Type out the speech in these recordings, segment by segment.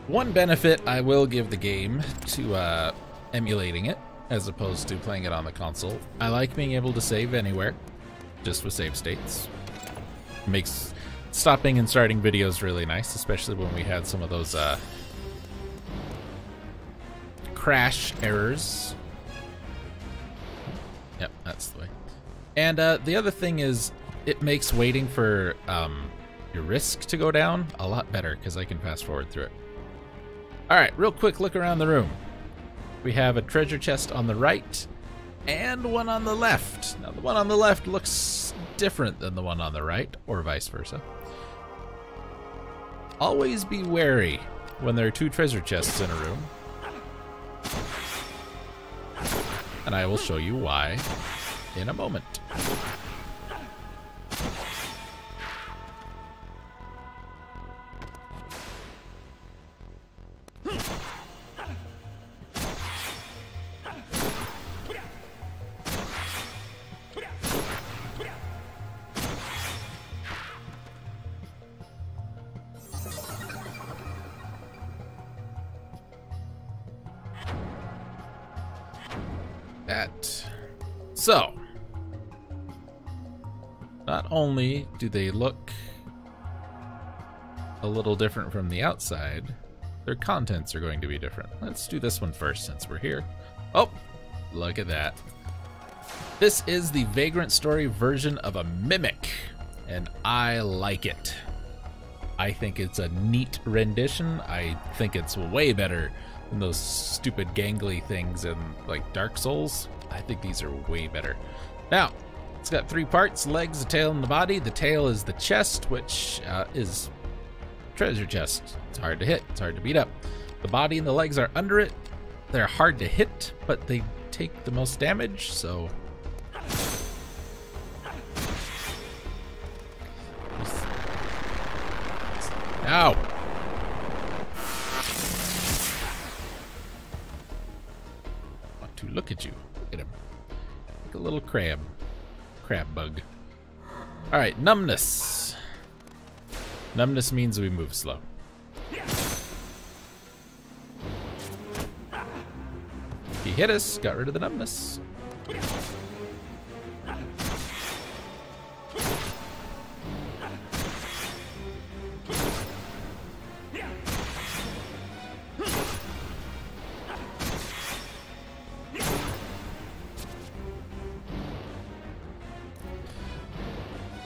One benefit I will give the game to emulating it as opposed to playing it on the console. I like being able to save anywhere, just with save states. Makes stopping and starting videos really nice, especially when we had some of those crash errors. Yep, that's the way. And the other thing is, it makes waiting for your risk to go down a lot better because I can fast forward through it. Alright, real quick look around the room. We have a treasure chest on the right and one on the left. Now the one on the left looks different than the one on the right, or vice versa. Always be wary when there are two treasure chests in a room. And I will show you why in a moment. So, not only do they look a little different from the outside, their contents are going to be different. Let's do this one first since we're here. Oh, look at that. This is the Vagrant story version of a mimic, and I like it. I think it's a neat rendition. I think it's way better than those stupid gangly things in like Dark Souls. I think these are way better. Now, it's got three parts: legs, the tail, and the body. The tail is the chest, which is treasure chest. It's hard to hit, it's hard to beat up. The body and the legs are under it. They're hard to hit, but they take the most damage, so... Ow! Want to look at you. Look at him. Like a little crab. Crab bug. Alright, numbness. Numbness means we move slow. He hit us, got rid of the numbness.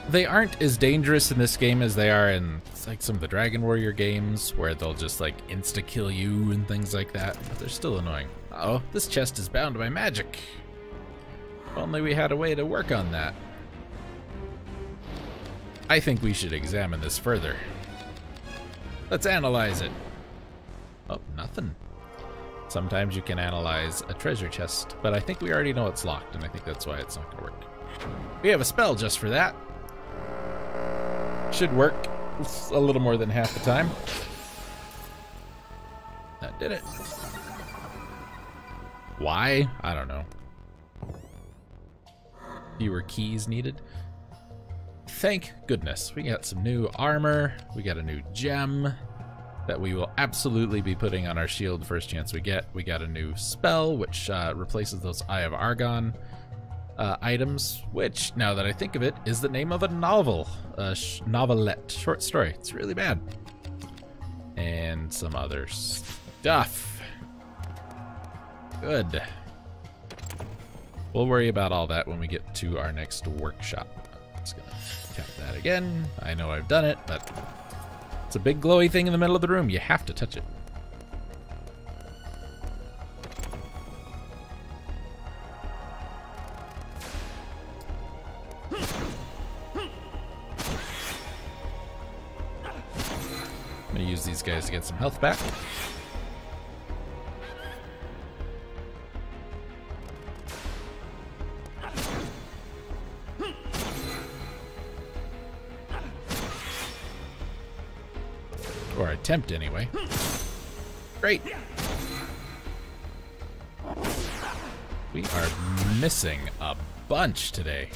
They aren't as dangerous in this game as they are in like some of the Dragon Warrior games, where they'll just like insta-kill you and things like that, but they're still annoying. Uh-oh, this chest is bound by magic. If only we had a way to work on that. I think we should examine this further. Let's analyze it. Oh, nothing. Sometimes you can analyze a treasure chest, but I think we already know it's locked, and I think that's why it's not gonna work. We have a spell just for that. Should work a little more than half the time. That did it. Why? I don't know. Fewer keys needed. Thank goodness. We got some new armor. We got a new gem that we will absolutely be putting on our shield first chance we get. We got a new spell, which replaces those Eye of Argon items, which, now that I think of it, is the name of a novel, a novelette, short story. It's really bad. And some other stuff. Good. We'll worry about all that when we get to our next workshop. Just gonna tap that again. I know I've done it, but it's a big glowy thing in the middle of the room. You have to touch it. I'm gonna use these guys to get some health back. Or attempt anyway. Great. We are missing a bunch today.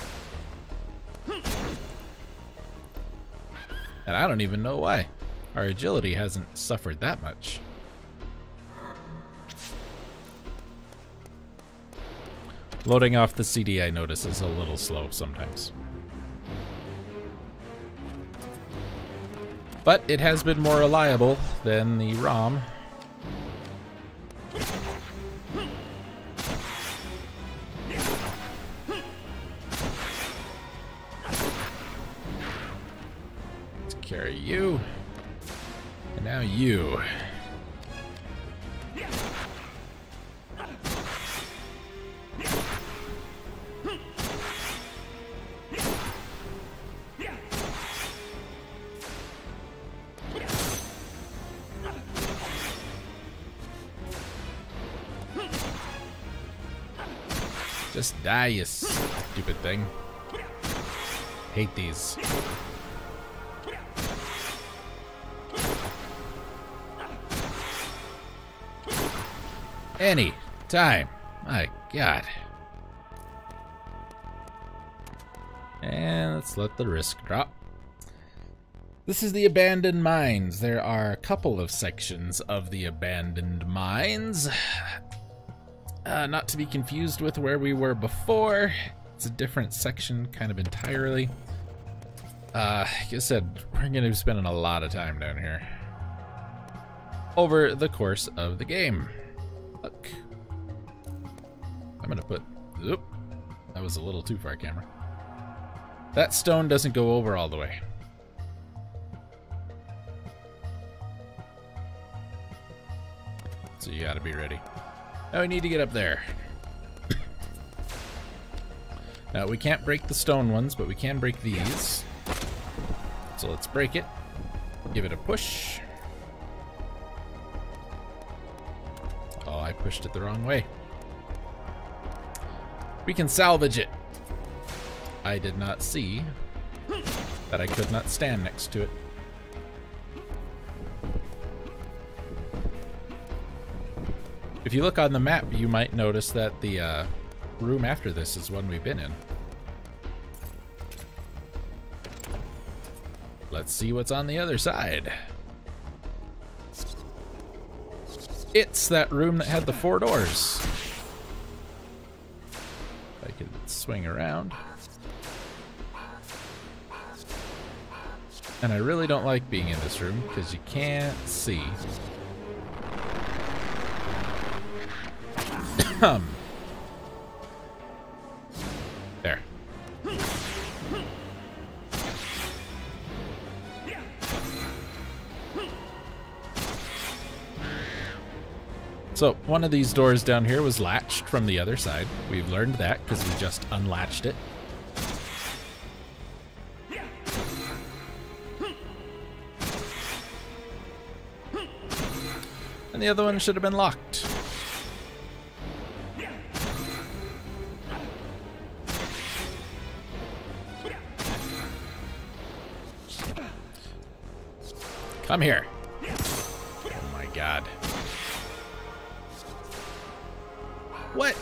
And I don't even know why. Our agility hasn't suffered that much. Loading off the CD, I notice, is a little slow sometimes. But it has been more reliable than the ROM. Let's carry you. And now you. Just die, you stupid thing. Hate these. Any time. My God. And let's let the risk drop. This is the abandoned mines. There are a couple of sections of the abandoned mines. Not to be confused with where we were before. It's a different section, kind of entirely. Like I said, we're going to be spending a lot of time down here over the course of the game. Look. I'm going to put... Oop. That was a little too far, camera. That stone doesn't go over all the way. So you got to be ready. Now we need to get up there. Now we can't break the stone ones, but we can break these. So let's break it. Give it a push. Oh, I pushed it the wrong way. We can salvage it. I did not see that I could not stand next to it. If you look on the map, you might notice that the room after this is one we've been in. Let's see what's on the other side. It's that room that had the 4 doors. I could swing around. And I really don't like being in this room because you can't see. There. So one of these doors down here was latched from the other side. We've learned that because we just unlatched it. And the other one should have been locked. Come here. Oh my God. What?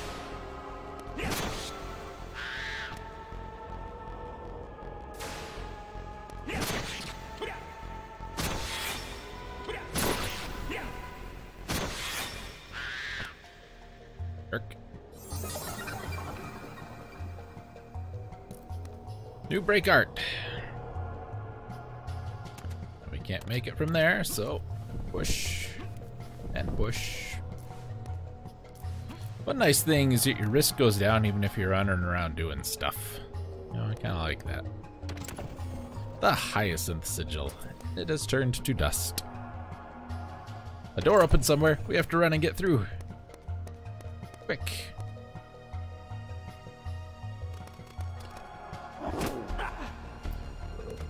New break art. We can't make it from there, so push and push. One nice thing is that your risk goes down even if you're running around doing stuff. You know, I kind of like that. The hyacinth sigil. It has turned to dust. A door opened somewhere. We have to run and get through. Quick.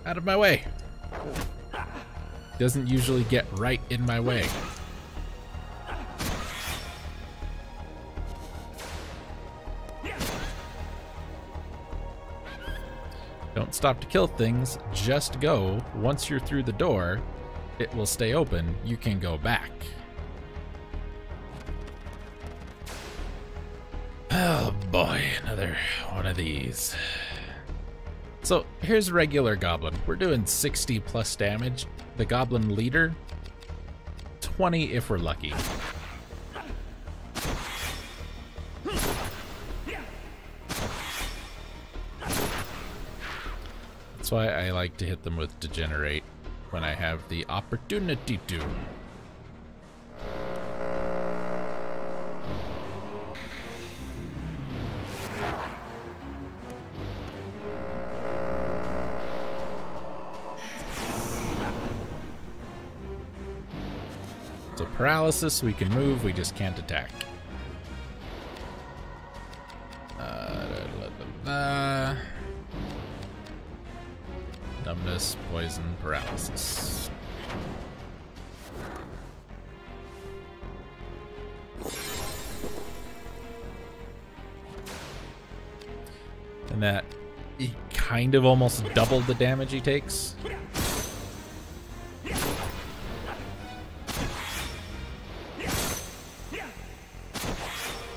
Out of my way. Doesn't usually get right in my way. Don't stop to kill things, just go. Once you're through the door, it will stay open. You can go back. Oh boy, another one of these. So here's a regular goblin. We're doing 60 plus damage. The goblin leader, 20 if we're lucky. That's why I like to hit them with Degenerate when I have the opportunity to. So paralysis, we can move, we just can't attack. Numbness, poison, paralysis. And that he kind of almost doubled the damage he takes.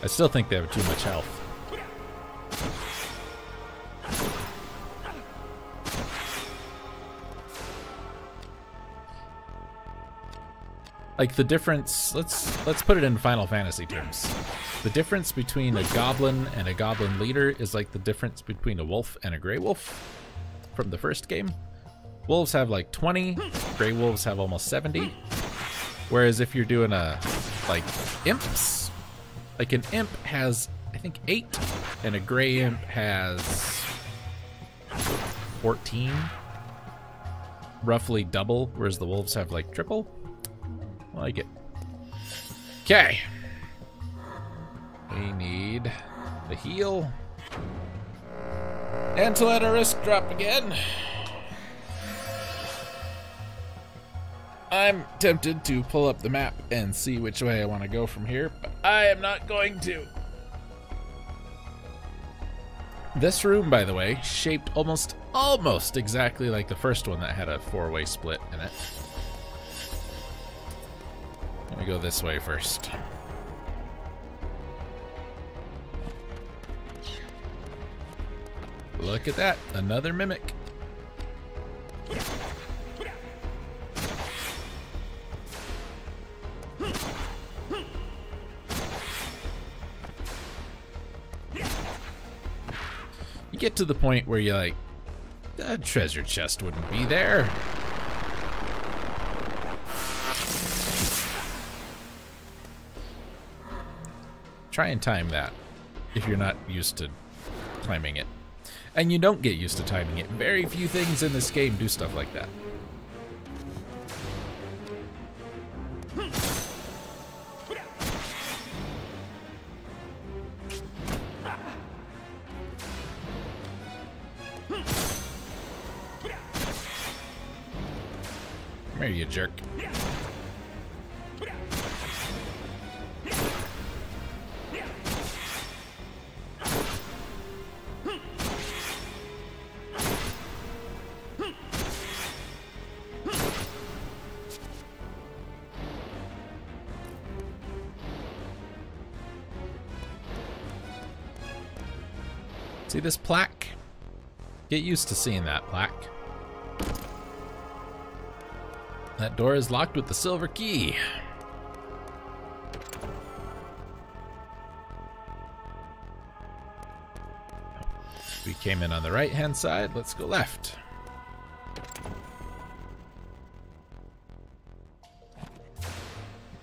I still think they have too much health. Like the difference, let's put it in Final Fantasy terms. The difference between a goblin and a goblin leader is like the difference between a wolf and a gray wolf from the first game. Wolves have like 20, gray wolves have almost 70. Whereas if you're doing a, like, imps, like an imp has, I think, 8, and a gray imp has 14. Roughly double, whereas the wolves have like triple. I like it. Okay. We need the heal. And to let our risk drop again. I'm tempted to pull up the map and see which way I want to go from here, but I am not going to. This room, by the way, shaped almost exactly like the first one that had a 4-way split in it. Let me go this way first. Look at that, another mimic. You get to the point where you're like, the treasure chest wouldn't be there. Try and time that if you're not used to timing it. And you don't get used to timing it. Very few things in this game do stuff like that. Come here, you jerk. See this plaque? Get used to seeing that plaque. That door is locked with the silver key. We came in on the right-hand side. Let's go left.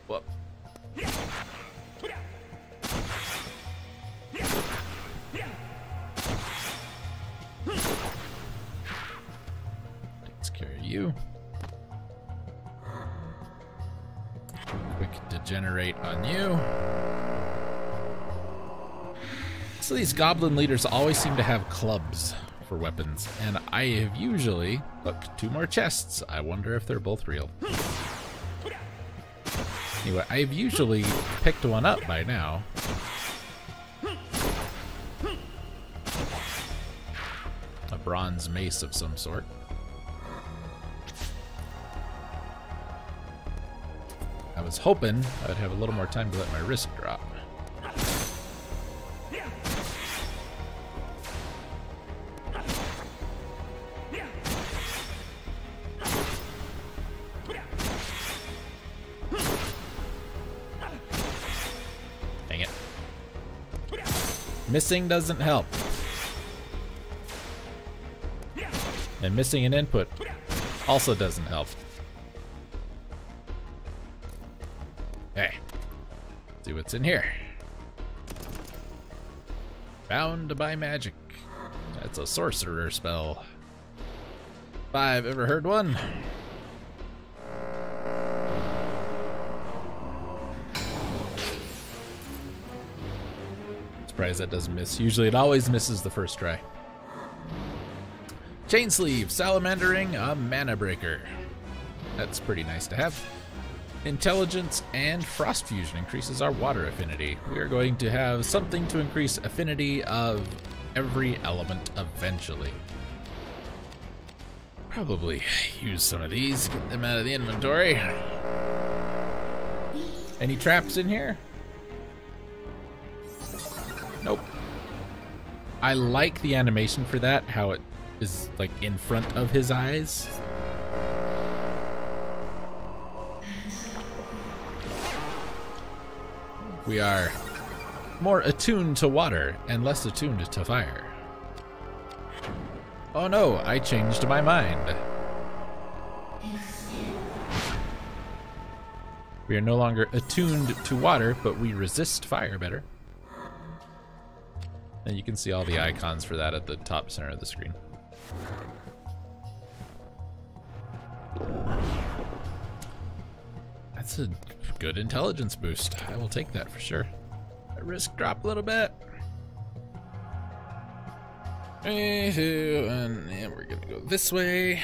Whoop. Takes care of you. Quick degenerate on you. So these goblin leaders always seem to have clubs for weapons, and I have usually... Look, 2 more chests. I wonder if they're both real. Anyway, I've usually picked one up by now. A bronze mace of some sort. I was hoping I'd have a little more time to let my wrist drop. Dang it. Missing doesn't help. And missing an input also doesn't help. Hey, see what's in here. Bound by magic. That's a sorcerer spell. If I've ever heard one. Surprised that doesn't miss. Usually it always misses the first try. Chain sleeve, salamandering, a mana breaker. That's pretty nice to have. Intelligence and frost fusion increases our water affinity. We are going to have something to increase affinity of every element eventually. Probably use some of these, get them out of the inventory. Any traps in here? Nope. I like the animation for that, how it is like in front of his eyes. We are more attuned to water and less attuned to fire. Oh no, I changed my mind. We are no longer attuned to water, but we resist fire better. And you can see all the icons for that at the top center of the screen. That's a good intelligence boost. I will take that for sure. Risk drop a little bit. And we're gonna go this way,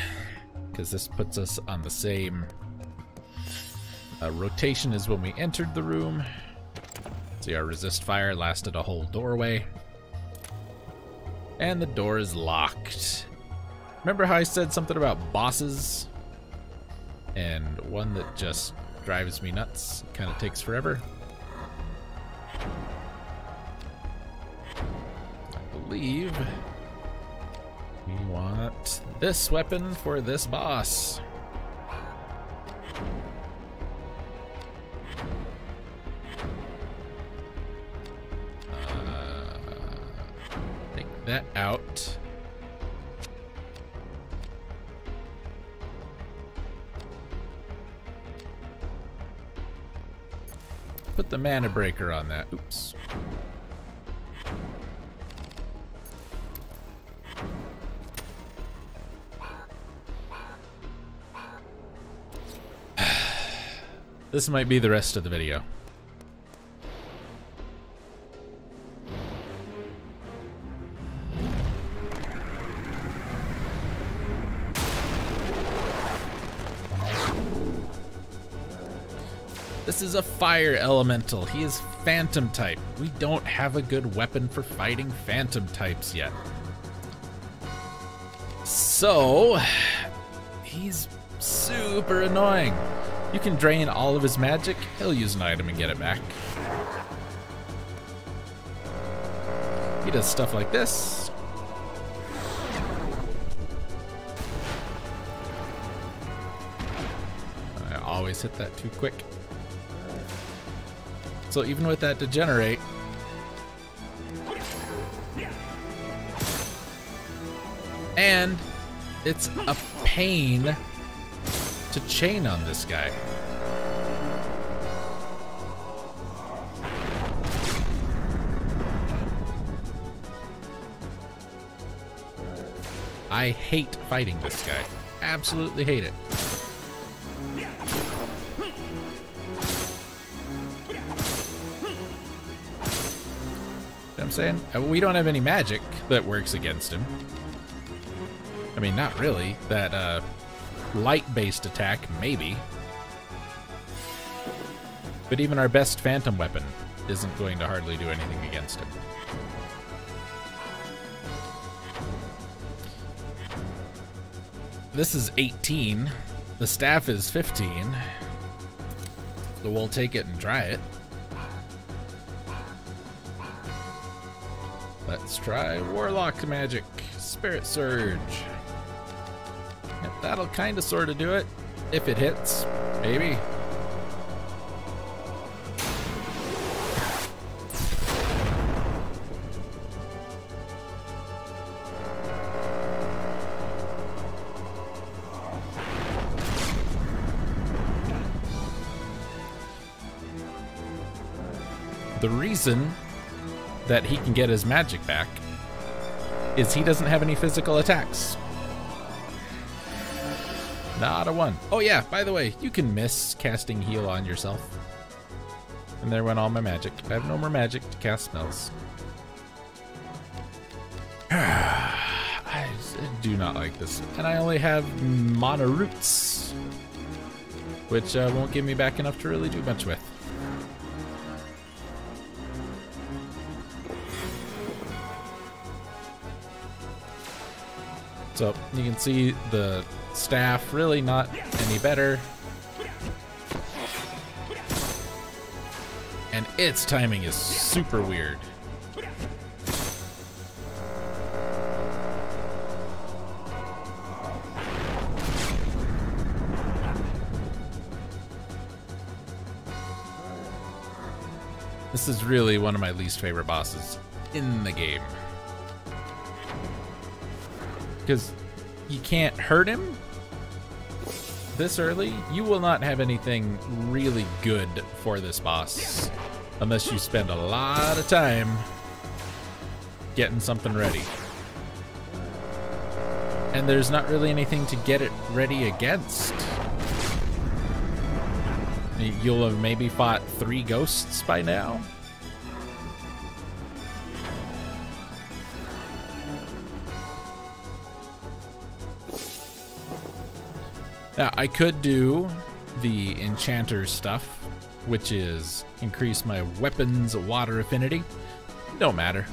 because this puts us on the same rotation as when we entered the room. See, our resist fire lasted a whole doorway. And the door is locked. Remember how I said something about bosses? And one that just drives me nuts, kind of takes forever. I believe we want this weapon for this boss. Take that out. Put the mana breaker on that. Oops. This might be the rest of the video. This is a fire elemental. He is phantom type. We don't have a good weapon for fighting phantom types yet. So, he's super annoying. You can drain all of his magic. He'll use an item and get it back. He does stuff like this. I always hit that too quick. So even with that degenerate, and it's a pain to chain on this guy. I hate fighting this guy. Absolutely hate it. I'm saying? We don't have any magic that works against him. I mean, not really. That light-based attack, maybe. But even our best phantom weapon isn't going to hardly do anything against him. This is 18. The staff is 15. So we'll take it and try it. Let's try Warlock Magic, Spirit Surge. Yep, that'll kind of sort of do it, if it hits, maybe. The reason that he can get his magic back is he doesn't have any physical attacks. Not a one. Oh yeah, by the way, you can miss casting heal on yourself. And there went all my magic. I have no more magic to cast spells. I do not like this. And I only have mana roots, which won't give me back enough to really do much with. So you can see the staff really not any better. And its timing is super weird. This is really one of my least favorite bosses in the game. Because you can't hurt him this early. You will not have anything really good for this boss unless you spend a lot of time getting something ready. And there's not really anything to get it ready against. You'll have maybe fought 3 ghosts by now. Now, I could do the enchanter stuff, which is increase my weapon's water affinity. Don't matter.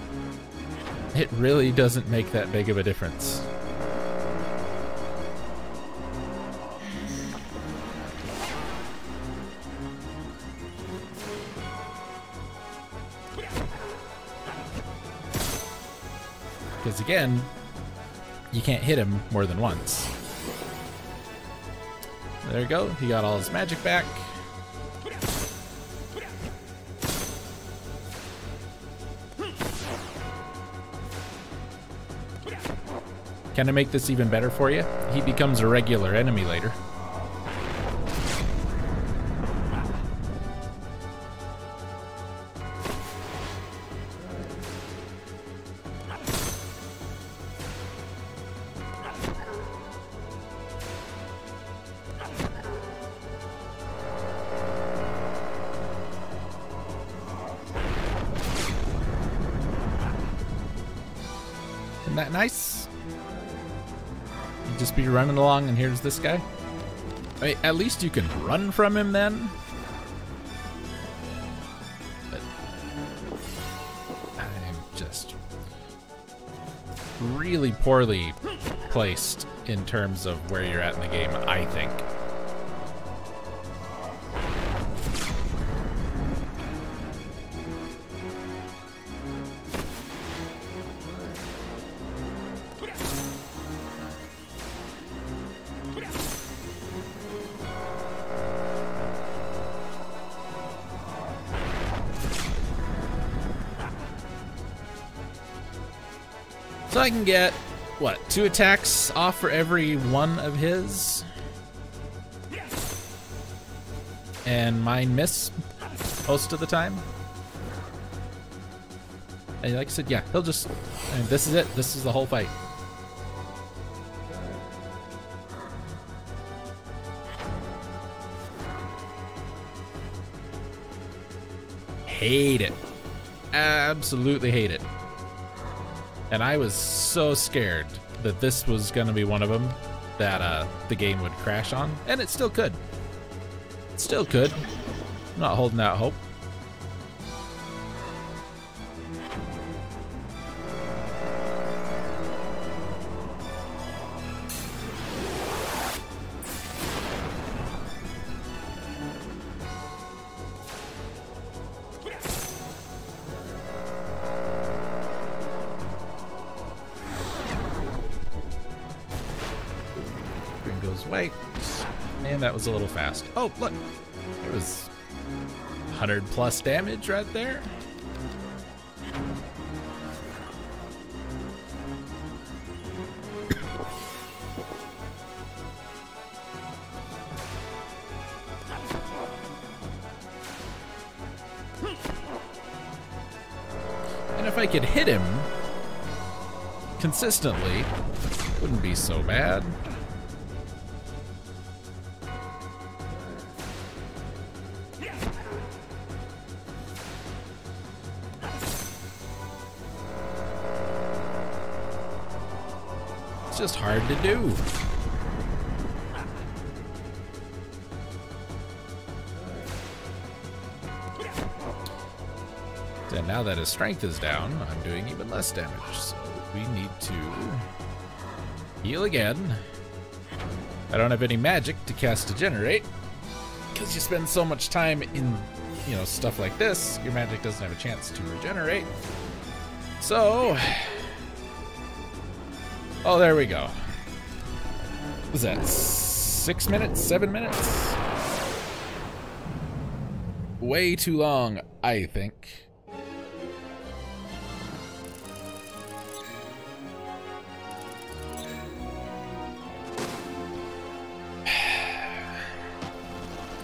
It really doesn't make that big of a difference. Because again, you can't hit him more than once. There you go, he got all his magic back. Can I make this even better for you? He becomes a regular enemy later. Isn't that nice? You just be running along and here's this guy. Wait, at least you can run from him then? But I'm just really poorly placed in terms of where you're at in the game, I think. So I can get, what, 2 attacks off for every one of his? And mine miss most of the time? And like I said, yeah, he'll just, I mean, this is it. This is the whole fight. Hate it. Absolutely hate it. And I was so scared that this was going to be one of them that the game would crash on. And it still could. It still could. I'm not holding out hope. Wait, and that was a little fast. Oh, look, it was 100+ damage right there. if I could hit him consistently, it wouldn't be so bad. It's just hard to do. And now that his strength is down, I'm doing even less damage. So we need to heal again. I don't have any magic to cast to generate, because you spend so much time in, you know, stuff like this, your magic doesn't have a chance to regenerate. So, oh, there we go. What was that, 6 minutes, 7 minutes? Way too long, I think.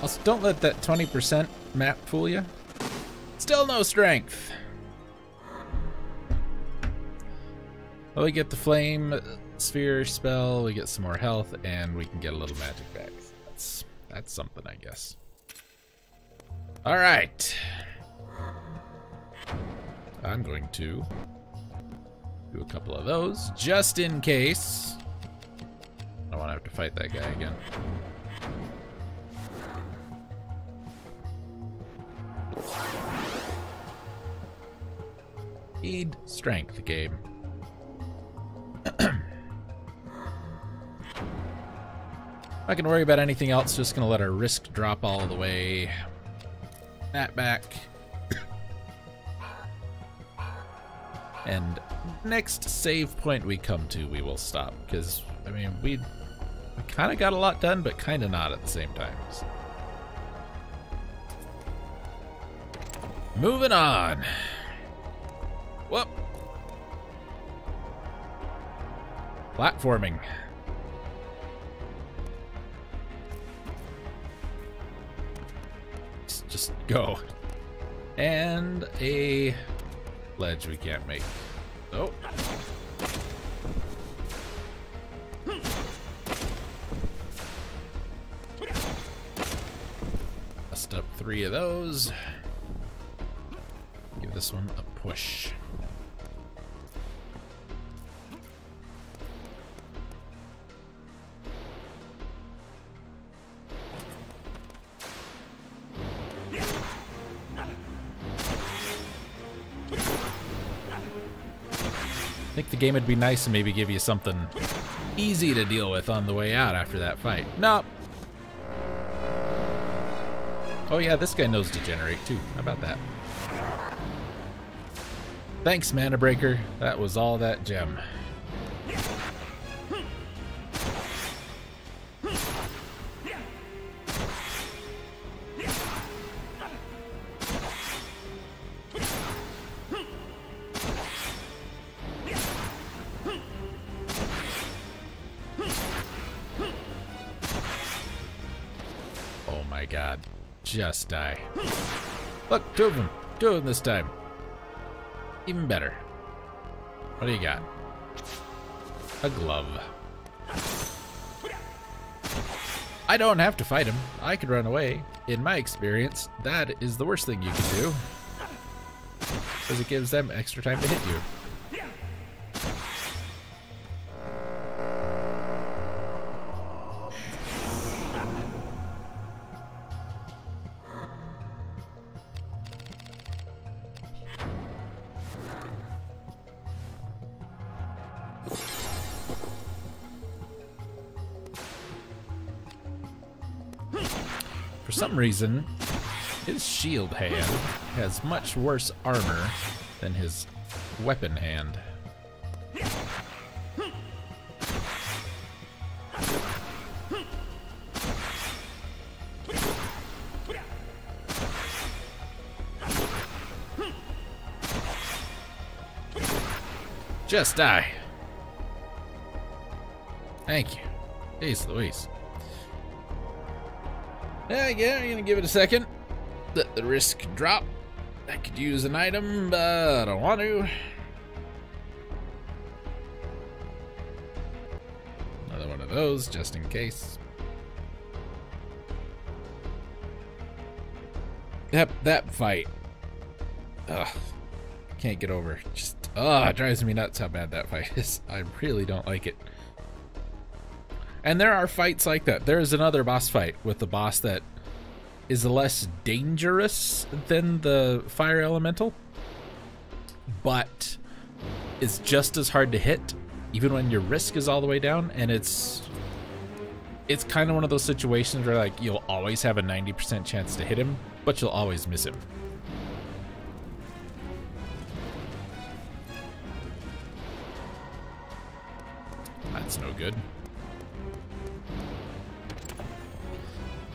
Also, don't let that 20% map fool you. Still no strength. Well, we get the flame sphere spell, we get some more health, and we can get a little magic back. That's something, I guess. All right. I'm going to do a couple of those just in case. I don't want to have to fight that guy again. Need strength, game. Not gonna worry about anything else, just gonna let our risk drop all the way. That back. And next save point we come to, we will stop. Because, I mean, we kind of got a lot done, but kind of not at the same time. So. Moving on. Whoop. Platforming. Just go. And a ledge we can't make. Oh. Bust up 3 of those. Give this one a push. I think the game would be nice to maybe give you something easy to deal with on the way out after that fight. Nope. Oh yeah, this guy knows Degenerate too. How about that? Thanks, Mana Breaker. That was all that gem. Oh my god. Just die. Look, 2 of them. 2 of them this time. Even better. What do you got? A glove. I don't have to fight him. I could run away. In my experience, that is the worst thing you can do. Because it gives them extra time to hit you. For some reason, his shield hand has much worse armor than his weapon hand. Just die. Thank you. Jeez Louise. Yeah, I'm gonna give it a second. Let the risk drop. I could use an item, but I don't want to. Another one of those, just in case. Yep, that fight. Ugh. Can't get over. Just, it drives me nuts how bad that fight is. I really don't like it. And there are fights like that. There is another boss fight with the boss that is less dangerous than the fire elemental, but it's just as hard to hit, even when your risk is all the way down. And it's kind of one of those situations where like you'll always have a 90% chance to hit him, but you'll always miss him. That's no good.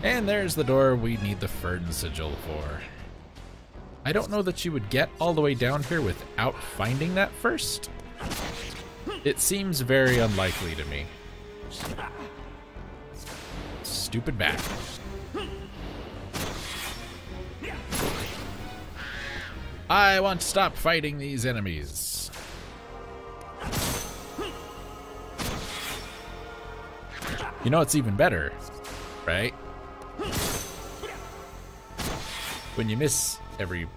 And there's the door we need the Fern Sigil for. I don't know that you would get all the way down here without finding that first. It seems very unlikely to me. Stupid bat. I want to stop fighting these enemies. You know, it's even better, right? When you miss every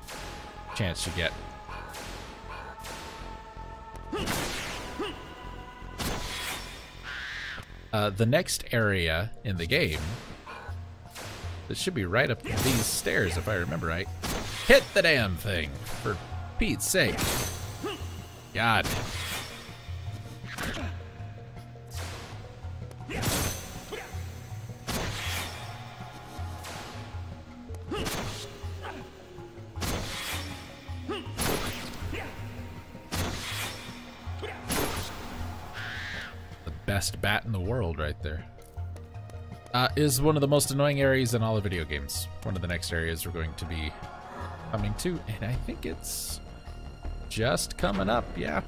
chance you get. The next area in the game, that should be right up these stairs if I remember right. Hit the damn thing, for Pete's sake. God. Best bat in the world right there. Is one of the most annoying areas in all of video games. One of the next areas we're going to be coming to, and I think it's just coming up, yeah.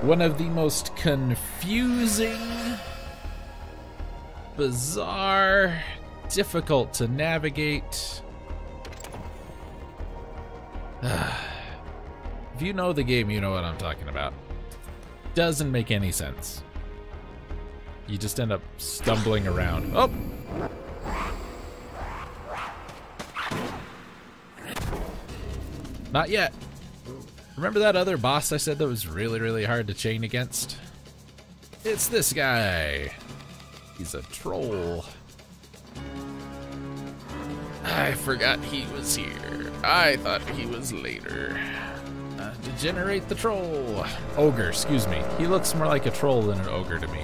One of the most confusing, bizarre, difficult to navigate. If you know the game, you know what I'm talking about. Doesn't make any sense. You just end up stumbling around. Oh! Not yet. Remember that other boss I said that was really, really hard to chain against? It's this guy. He's a troll. I forgot he was here. I thought he was later. Degenerate the troll. Ogre, excuse me. He looks more like a troll than an ogre to me.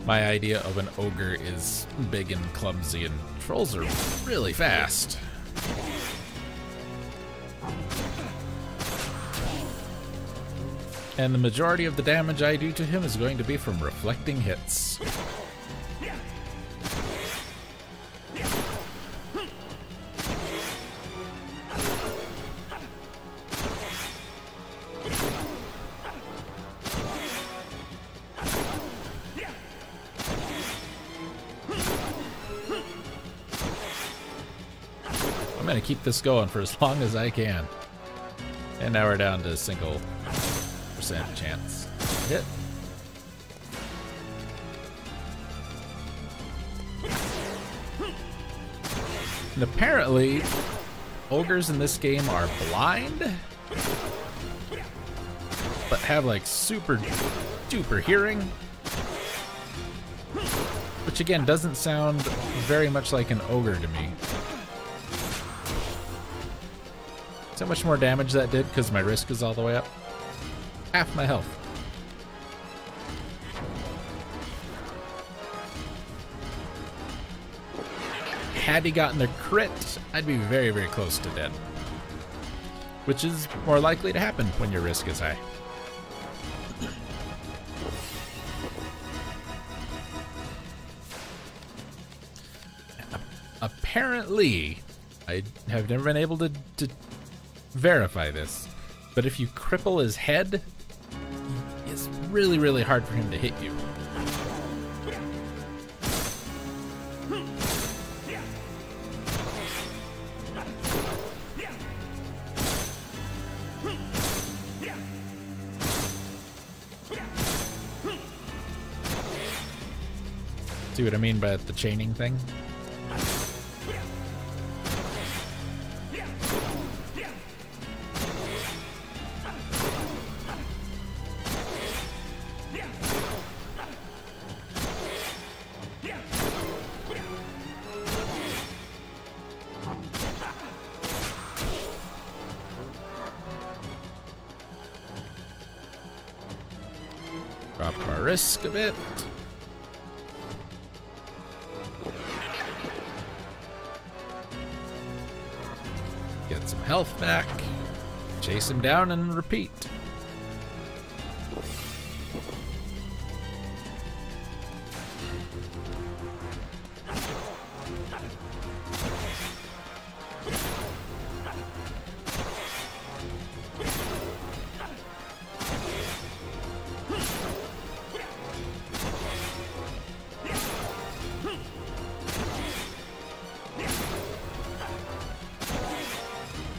My idea of an ogre is big and clumsy, and trolls are really fast. And the majority of the damage I do to him is going to be from reflecting hits. I'm gonna keep this going for as long as I can. And now we're down to a single percent chance. Hit. And apparently, ogres in this game are blind, but have like super duper hearing. Which again doesn't sound very much like an ogre to me. See how much more damage that did because my risk is all the way up? Half my health. Had he gotten a crit, I'd be very, very close to dead. Which is more likely to happen when your risk is high. Apparently, I have never been able to verify this, but if you cripple his head, it's really, really hard for him to hit you. See what I mean by the chaining thing? Drop our risk a bit. Get some health back. Chase him down and repeat.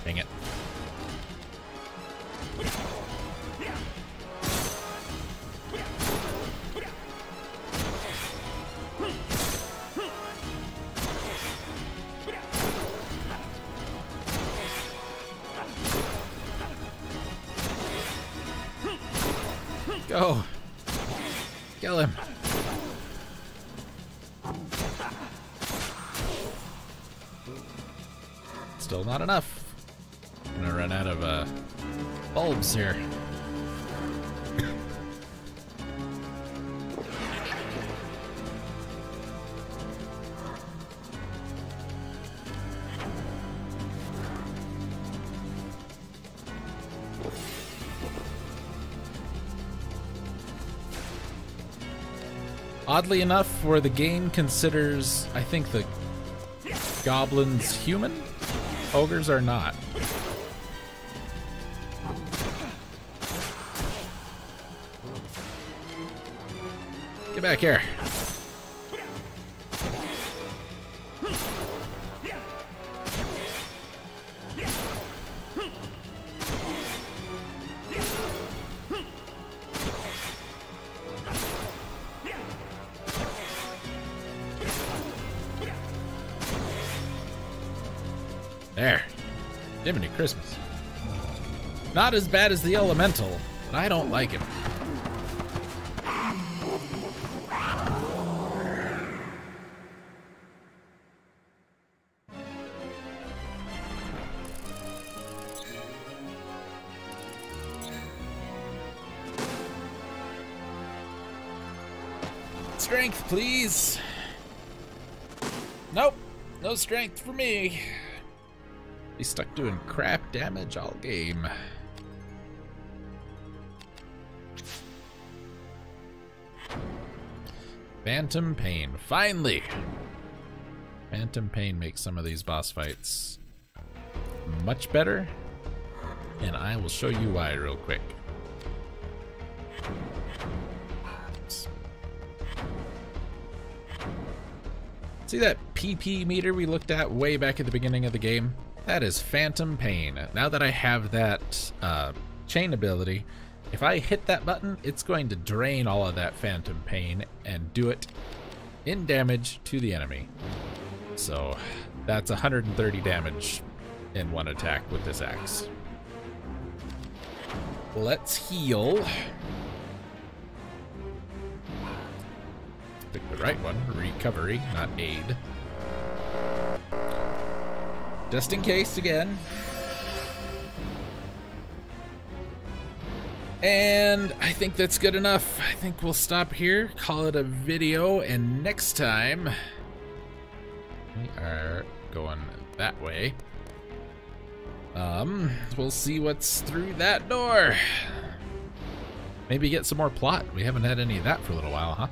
Dang it. Go. Kill him. Still not enough. I'm gonna run out of bulbs here. Oddly enough, where the game considers, I think, the goblins human, ogres are not. Get back here. There. Jiminy Christmas. Not as bad as the elemental, but I don't like him. Strength, please. Nope, no strength for me. He's stuck doing crap damage all game. Phantom Pain, finally. Phantom Pain makes some of these boss fights much better, and I will show you why real quick. See that PP meter we looked at way back at the beginning of the game? That is Phantom Pain. Now that I have that chain ability, if I hit that button, it's going to drain all of that Phantom Pain and do it in damage to the enemy. So that's 130 damage in one attack with this axe. Let's heal. Pick the right one, recovery, not aid. Just in case again. And I think that's good enough. I think we'll stop here, call it a video, and next time we are going that way. We'll see what's through that door. Maybe get some more plot. We haven't had any of that for a little while, huh?